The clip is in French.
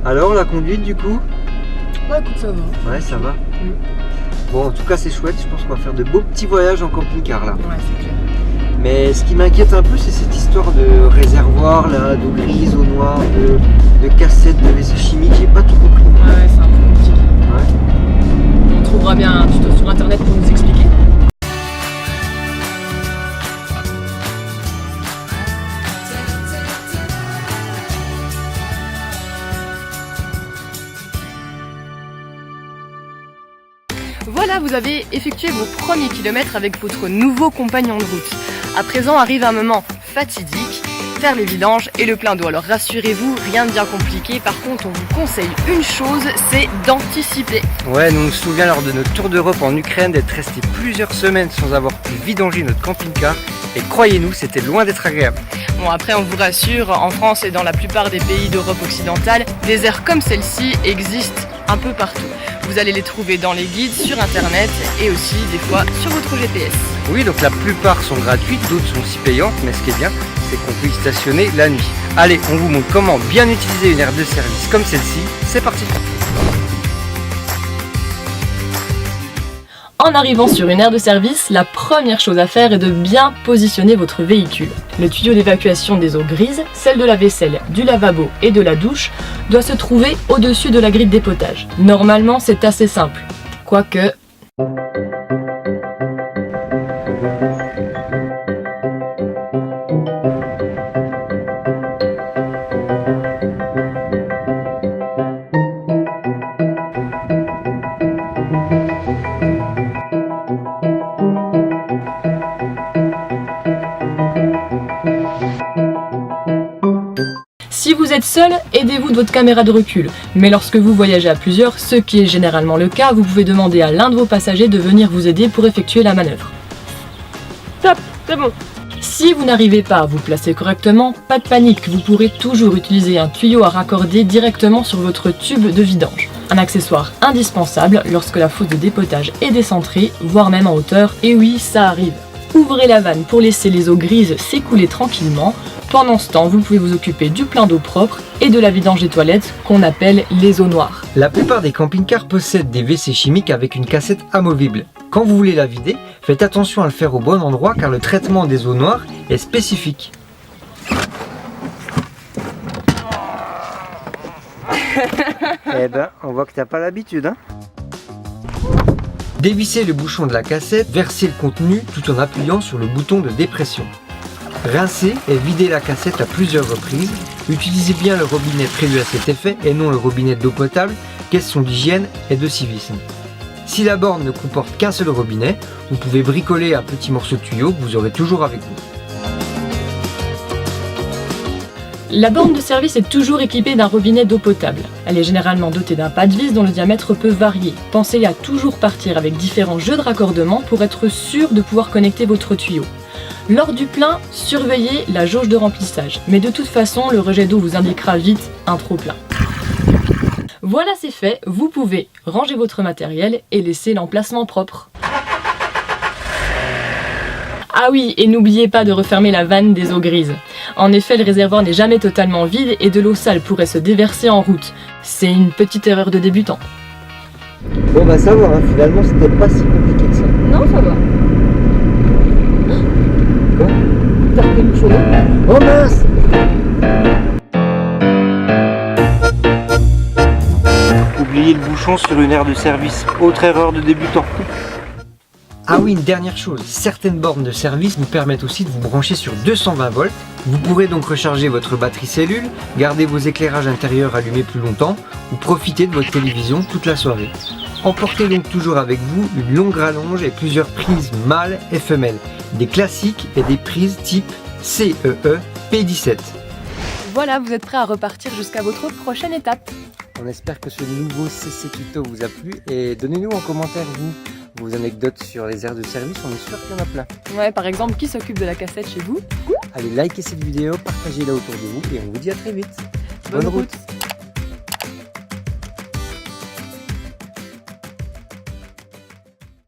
Alors la conduite du coup? Bah écoute, ça va. Ouais, ça va. Bon, en tout cas c'est chouette, je pense qu'on va faire de beaux petits voyages en camping-car là. Ouais, c'est clair. Mais ce qui m'inquiète un peu, c'est cette histoire de réservoir là, d'eau grise, eau noire, de cassettes, de WC chimique, j'ai pas tout compris. Ouais, c'est un peu compliqué. Ouais. On trouvera bien un tuto sur internet pour nous expliquer. Voilà, vous avez effectué vos premiers kilomètres avec votre nouveau compagnon de route. À présent arrive un moment fatidique, faire les vidanges et le plein d'eau. Alors rassurez-vous, rien de bien compliqué. Par contre, on vous conseille une chose, c'est d'anticiper. Ouais, nous on se souvient lors de notre tour d'Europe en Ukraine d'être resté plusieurs semaines sans avoir pu vidanger notre camping-car. Et croyez-nous, c'était loin d'être agréable. Bon, après, on vous rassure, en France et dans la plupart des pays d'Europe occidentale, des aires comme celle-ci existent un peu partout. Vous allez les trouver dans les guides, sur internet et aussi des fois sur votre GPS. Oui, donc la plupart sont gratuites, d'autres sont aussi payantes, mais ce qui est bien, c'est qu'on peut y stationner la nuit. Allez, on vous montre comment bien utiliser une aire de service comme celle-ci. C'est parti! En arrivant sur une aire de service, la première chose à faire est de bien positionner votre véhicule. Le tuyau d'évacuation des eaux grises, celle de la vaisselle, du lavabo et de la douche, doit se trouver au-dessus de la grille de dépotage. Normalement, c'est assez simple. Quoique... Si vous êtes seul, aidez-vous de votre caméra de recul. Mais lorsque vous voyagez à plusieurs, ce qui est généralement le cas, vous pouvez demander à l'un de vos passagers de venir vous aider pour effectuer la manœuvre. Stop, c'est bon. Si vous n'arrivez pas à vous placer correctement, pas de panique, vous pourrez toujours utiliser un tuyau à raccorder directement sur votre tube de vidange. Un accessoire indispensable lorsque la fosse de dépotage est décentrée, voire même en hauteur, et oui, ça arrive. Ouvrez la vanne pour laisser les eaux grises s'écouler tranquillement. Pendant ce temps, vous pouvez vous occuper du plein d'eau propre et de la vidange des toilettes qu'on appelle les eaux noires. La plupart des camping-cars possèdent des WC chimiques avec une cassette amovible. Quand vous voulez la vider, faites attention à le faire au bon endroit car le traitement des eaux noires est spécifique. Eh ben, on voit que t'as pas l'habitude, hein. Dévissez le bouchon de la cassette, versez le contenu tout en appuyant sur le bouton de dépression. Rincez et videz la cassette à plusieurs reprises. Utilisez bien le robinet prévu à cet effet et non le robinet d'eau potable, question d'hygiène et de civisme. Si la borne ne comporte qu'un seul robinet, vous pouvez bricoler un petit morceau de tuyau que vous aurez toujours avec vous. La borne de service est toujours équipée d'un robinet d'eau potable. Elle est généralement dotée d'un pas de vis dont le diamètre peut varier. Pensez à toujours partir avec différents jeux de raccordement pour être sûr de pouvoir connecter votre tuyau. Lors du plein, surveillez la jauge de remplissage. Mais de toute façon, le rejet d'eau vous indiquera vite un trop plein. Voilà, c'est fait. Vous pouvez ranger votre matériel et laisser l'emplacement propre. Ah oui, et n'oubliez pas de refermer la vanne des eaux grises. En effet, le réservoir n'est jamais totalement vide et de l'eau sale pourrait se déverser en route. C'est une petite erreur de débutant. Bon bah ça va, hein, finalement c'était pas si compliqué que ça. Non, ça va. Quoi? T'as repris le bouchon d'eau ? Oh mince! Oubliez le bouchon sur une aire de service, autre erreur de débutant. Ah oui, une dernière chose, certaines bornes de service nous permettent aussi de vous brancher sur 220 volts. Vous pourrez donc recharger votre batterie cellule, garder vos éclairages intérieurs allumés plus longtemps ou profiter de votre télévision toute la soirée. Emportez donc toujours avec vous une longue rallonge et plusieurs prises mâles et femelles, des classiques et des prises type CEE P17. Voilà, vous êtes prêts à repartir jusqu'à votre prochaine étape. On espère que ce nouveau CC Tuto vous a plu et donnez-nous en commentaire vos anecdotes sur les aires de service, on est sûr qu'il y en a plein. Ouais, par exemple, qui s'occupe de la cassette chez vous ? Allez, likez cette vidéo, partagez-la autour de vous et on vous dit à très vite. Bonne route.